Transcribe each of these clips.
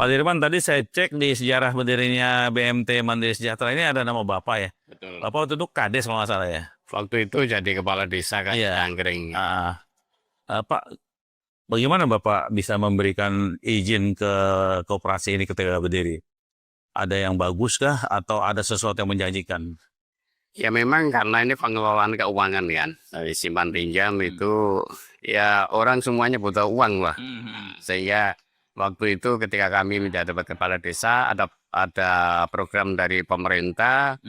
Pak Dirman, tadi saya cek di sejarah berdirinya BMT Mandiri Sejahtera ini ada nama Bapak ya. Betul. Bapak waktu itu Kades kalau nggak salah ya. Waktu itu jadi kepala desa kan Iya. Angkring. Pak, bagaimana Bapak bisa memberikan izin ke koperasi ini ketika berdiri? Ada yang bagus kah atau ada sesuatu yang menjanjikan? Ya memang karena ini pengelolaan keuangan kan. Dari simpan pinjam itu ya orang semuanya butuh uang lah. Sehingga waktu itu ketika kami menjadi kepala desa ada program dari pemerintah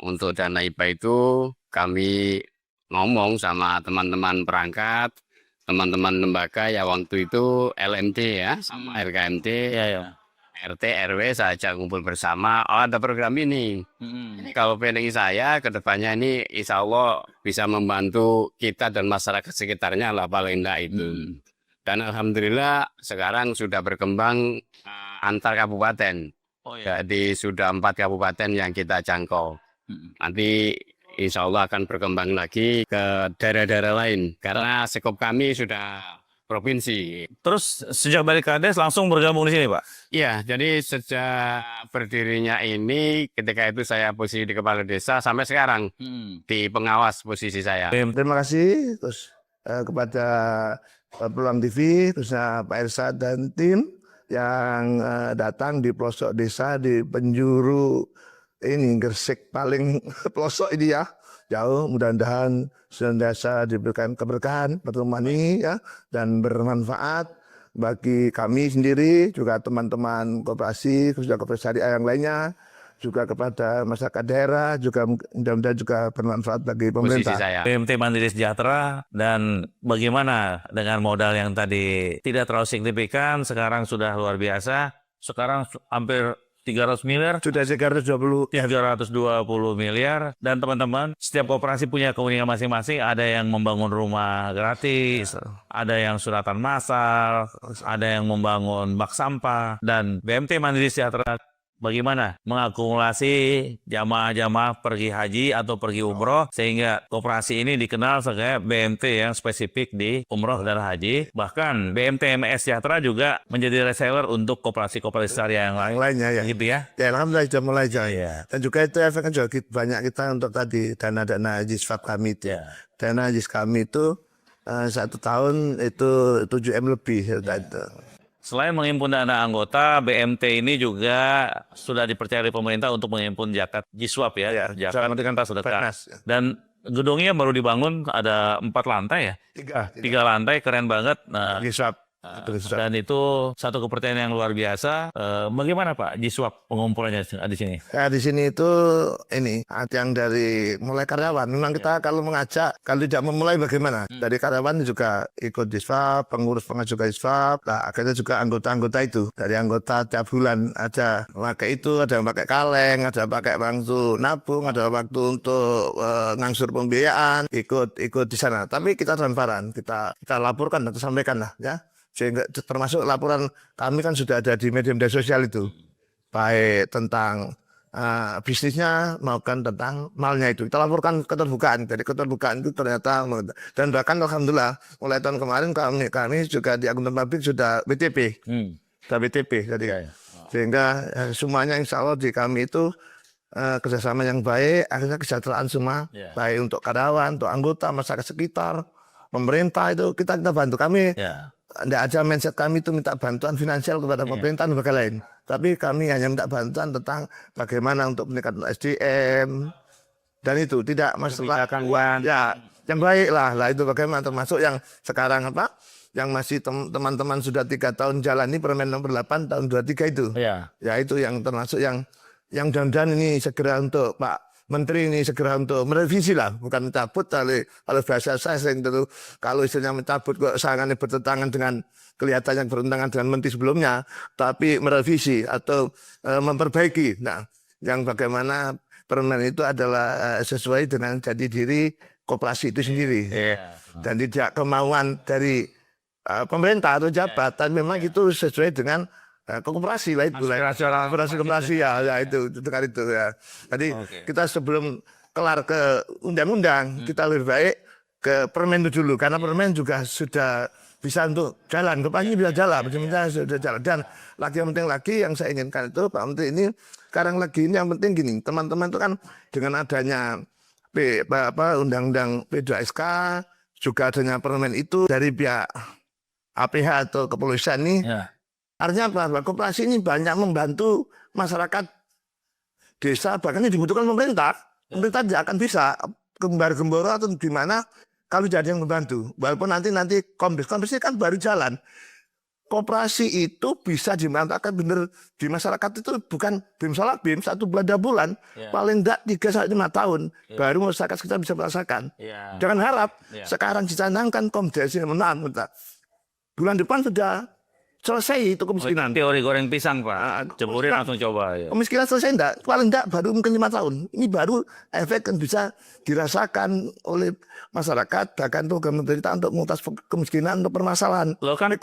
untuk dana IPA itu kami ngomong sama teman-teman perangkat, teman-teman lembaga ya waktu itu LMD ya sama RKMD, Ya. RT, RW saya ajak ngumpul bersama. Oh, ada program ini. Kalau feeling saya ke depannya ini insya Allah bisa membantu kita dan masyarakat sekitarnya lah paling enggak itu. Dan alhamdulillah sekarang sudah berkembang antar kabupaten. Oh ya. Jadi sudah 4 kabupaten yang kita jangkau. Nanti insya Allah akan berkembang lagi ke daerah-daerah lain. Karena skop kami sudah provinsi. Terus sejak balik Kades langsung bergabung di sini, Pak? Iya, jadi sejak berdirinya ini ketika itu saya posisi di kepala desa sampai sekarang di pengawas posisi saya. Terima kasih terus kepada Peluang TV, terusnya Pak Ersad dan tim yang datang di pelosok desa di penjuru ini Gresik paling pelosok ini ya. Jauh, mudah-mudahan senantiasa diberikan keberkahan pertemuan ini ya dan bermanfaat bagi kami sendiri, juga teman-teman koperasi, khususnya koperasi syariah yang lainnya, juga kepada masyarakat daerah, juga mudah-mudahan juga bermanfaat bagi pemerintah. Posisi saya. BMT Mandiri Sejahtera, dan bagaimana dengan modal yang tadi tidak terlalu signifikan, sekarang sudah luar biasa, sekarang hampir 300 miliar. Sudah 320. Ya, 320 miliar. Dan teman-teman, setiap koperasi punya keunikan masing-masing. Ada yang membangun rumah gratis, ada yang suratan massal, ada yang membangun bak sampah. Dan BMT Mandiri Sejahtera bagaimana mengakumulasi jamaah-jamaah pergi haji atau pergi umroh sehingga koperasi ini dikenal sebagai BMT yang spesifik di umroh dan haji. Bahkan BMT MS Sejahtera juga menjadi reseller untuk koperasi-koperasi syariah yang lainnya ya. Gitu ya. Ya alhamdulillah sudah mulai jauh. Iya. Dan juga itu efeknya juga banyak kita untuk tadi dana-dana haji swab kami itu. Ya. Dana haji kami itu 1 tahun itu 7M lebih. Itu. Selain menghimpun dana anggota, BMT ini juga sudah dipercaya oleh pemerintah untuk menghimpun zakat Jiswab ya, zakat sedekah. Dan gedungnya baru dibangun, ada 4 lantai ya? 3 lantai, keren banget. Nah, Jiswab. Dan itu satu kepercayaan yang luar biasa. Bagaimana Pak Jiswab pengumpulannya di sini? Ya di sini itu ini yang dari mulai karyawan. Memang kita kalau mengajak, kalau tidak memulai bagaimana? Dari karyawan juga ikut Jiswab, pengurus juga Jiswab. Nah, akhirnya juga anggota-anggota itu. Dari anggota tiap bulan ada pakai itu, ada yang pakai kaleng, ada yang pakai waktu nabung, ada waktu untuk ngangsur pembiayaan, ikut di sana. Tapi kita transparan, kita laporkan atau sampaikan lah ya. Sehingga termasuk laporan kami kan sudah ada di media sosial itu, baik tentang bisnisnya maupun tentang malnya itu kita laporkan keterbukaan. Jadi keterbukaan itu ternyata, dan bahkan alhamdulillah mulai tahun kemarin kami juga di akuntan publik sudah BTP, sudah BTP jadi sehingga semuanya insya Allah di kami itu kerjasama yang baik, akhirnya kesejahteraan semua baik untuk karyawan, untuk anggota, masyarakat sekitar, pemerintah itu kita bantu kami. Tidak ada mindset kami itu minta bantuan finansial kepada pemerintah dan lembaga lain. Tapi kami hanya minta bantuan tentang bagaimana untuk meningkatkan SDM. Dan itu tidak masalah ya, yang baik lah itu bagaimana, termasuk yang sekarang yang masih teman-teman sudah 3 tahun jalani Permen nomor 8 tahun 23 itu. Ya itu yang termasuk yang mudah-mudahan ini segera untuk Pak Menteri ini segera untuk merevisi lah, bukan mencabut. Kalau bahasa saya sering itu, kalau istilahnya mencabut kok sangatnya bertentangan dengan kelihatan yang bertentangan dengan menteri sebelumnya, tapi merevisi atau memperbaiki. Nah, yang bagaimana permen itu adalah sesuai dengan jati diri koperasi itu sendiri. Dan tidak kemauan dari pemerintah atau jabatan, memang itu sesuai dengan koperasi lah itu, koperasi ya itu dengan itu ya. Jadi kita sebelum kelar ke undang-undang kita lebih baik ke permen itu dulu, karena permen juga sudah bisa untuk jalan, koperasi bisa jalan, sudah jalan. Dan lagi yang penting lagi yang saya inginkan itu Pak Menteri ini sekarang lagi ini yang penting gini, teman-teman itu kan dengan adanya Undang-Undang P2SK juga adanya permen itu dari pihak APH atau kepolisian ini, artinya apa? Koperasi ini banyak membantu masyarakat desa, bahkan yang dibutuhkan pemerintah. Pemerintah tidak akan bisa gembar-gemboro atau gimana kalau tidak ada yang membantu. Walaupun nanti koperasi kan baru jalan. Koperasi itu bisa dimanfaatkan benar di masyarakat itu bukan bim salah bim 1 bulan 2 bulan, paling tidak 3-5 tahun baru masyarakat kita bisa merasakan. Jangan harap sekarang dicanangkan komdesi menang, bulan depan sudah selesai itu kemiskinan. Teori goreng pisang Pak, ceburin langsung coba. Ya. Kemiskinan selesai enggak? Paling enggak baru mungkin 5 tahun. Ini baru efek yang bisa dirasakan oleh masyarakat, bahkan program pemerintah untuk mengutas kemiskinan, untuk permasalahan. Loh kan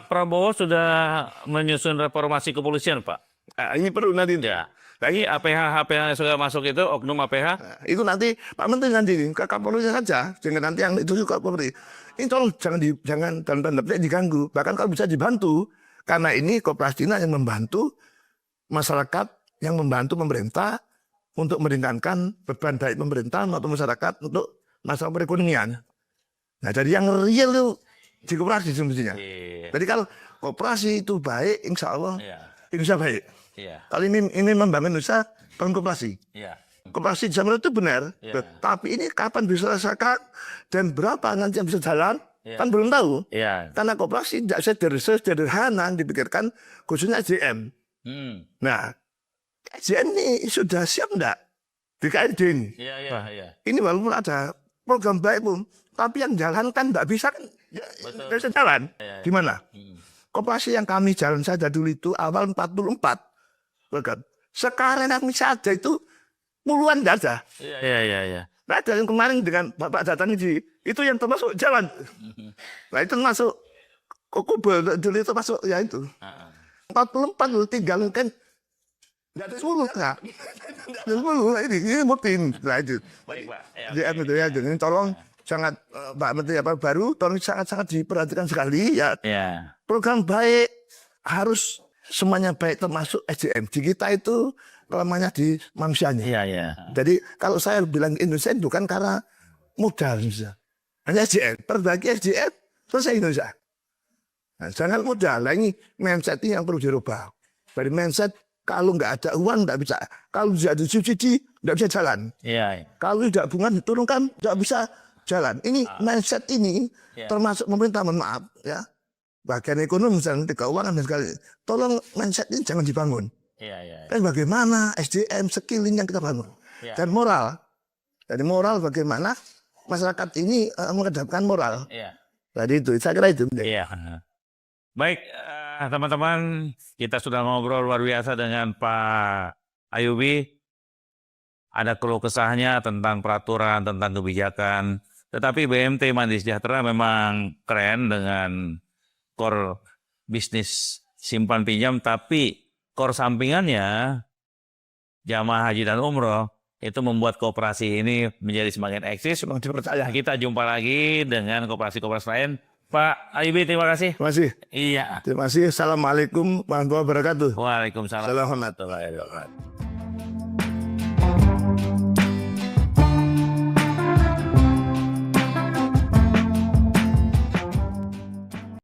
Prabowo sudah menyusun reformasi kepolisian Pak. Ini perlu nanti. Ya. Lagi APH yang sudah masuk itu, oknum APH. Nah, itu nanti Pak Menteri nanti ke Kapolri saja, dengan nanti yang itu juga Kapolri. Ini tolong jangan dalam tanda petik diganggu, bahkan kalau bisa dibantu, karena ini koperasi yang membantu masyarakat, yang membantu pemerintah untuk meringankan beban baik pemerintah maupun masyarakat untuk masalah perekonomian. Nah, jadi yang real itu di koperasi semestinya. Jadi kalau koperasi itu baik, insya Allah Indonesia baik. Kalau ini membangun Indonesia, bangun koperasi. Koperasi di zaman itu benar, tapi ini kapan bisa rasakan dan berapa nanti yang bisa jalan, kan belum tahu. Karena koperasi tidak sederhana dipikirkan, khususnya SDM. Nah, SDM ini sudah siap enggak di KRD ini? Ini walaupun ada program baik pun, tapi yang jalan kan enggak bisa kan, bisa jalan. Gimana? Koperasi yang kami jalan saja dulu itu awal 44, sekarang yang bisa ada itu puluhan enggak ada. Nah, ada yang kemarin dengan Bapak datang itu yang termasuk jalan. Nah, itu masuk Kubel dulu itu masuk ya itu. 44 lu tinggal kan enggak ada 10 enggak. Enggak ada 10 ini mungkin. Nah, itu. Baik Pak. Jadi ya, jadi tolong sangat Pak Menteri baru tolong sangat diperhatikan sekali ya. Program baik harus semuanya baik termasuk SDM. Di kita itu kelemahannya di manusianya. Jadi kalau saya bilang Indonesia bukan karena modal Indonesia. Hanya SDM. Perbaiki SDM, selesai Indonesia. Nah, jangan modal. Nah, ini mindset ini yang perlu dirubah. Dari mindset kalau nggak ada uang nggak bisa. Kalau tidak ada subsidi nggak bisa jalan. Kalau tidak bunga diturunkan nggak bisa jalan. Ini mindset ini termasuk pemerintah, mohon maaf ya. Bagian ekonomi misalnya keuangan dan sekali. Tolong mindset ini jangan dibangun. Bagaimana SDM skilling yang kita bangun dan moral. Jadi moral bagaimana masyarakat ini mengedepankan moral. Jadi itu saya kira itu. Baik teman-teman, kita sudah ngobrol luar biasa dengan Pak Ayubi. Ada keluh kesahnya tentang peraturan, tentang kebijakan. Tetapi BMT Mandiri Sejahtera memang keren dengan core bisnis simpan pinjam, tapi core sampingannya jamaah haji dan umroh itu membuat koperasi ini menjadi semakin eksis. Dipercaya. Kita jumpa lagi dengan koperasi-koperasi lain. Pak Ayubi, terima kasih. Terima kasih. Iya. Terima kasih. Assalamualaikum warahmatullahi wabarakatuh. Waalaikumsalam. Assalamualaikum warahmatullahi wabarakatuh.